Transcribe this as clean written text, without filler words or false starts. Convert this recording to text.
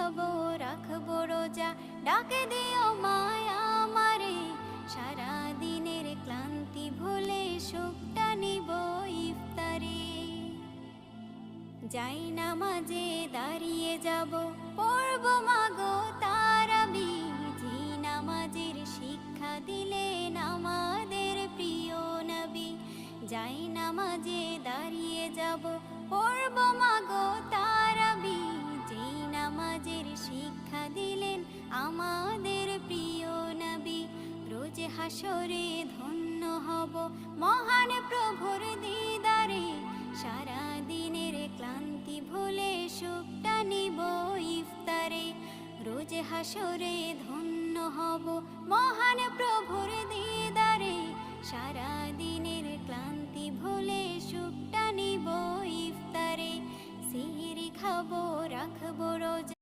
খাবো রাখবো রোজা, ডাকে দিও মায়া আমারে, সারা দিনের ক্লান্তি ভুলে সুখটা নিব ইফতারে। যাই নামাজে দাঁড়িয়ে যাব, পড়ব মাগো তারাবি, যে নামাজের শিক্ষা দিলেন আমাদের প্রিয় নবী। যাই নামাজে দাঁড়িয়ে যাব, পড়ব মাগো তারাবি, যে নামাজের শিক্ষা দিলেন আমাদের প্রিয় নবী। রোজ হাসরে ধন্য হব মহান প্রভুর দিদারে, সারা দিনের ক্লান্তি ভুলে সুখটা নিব ইফতারে। রোজ হাসরে ধন্য হব মহান প্রভুর দিদারে, সারা দিনের ক্লান্তি ভুলে সুখটা নিব ইফতারে। সিহরি খাবো রাখবো রোজা,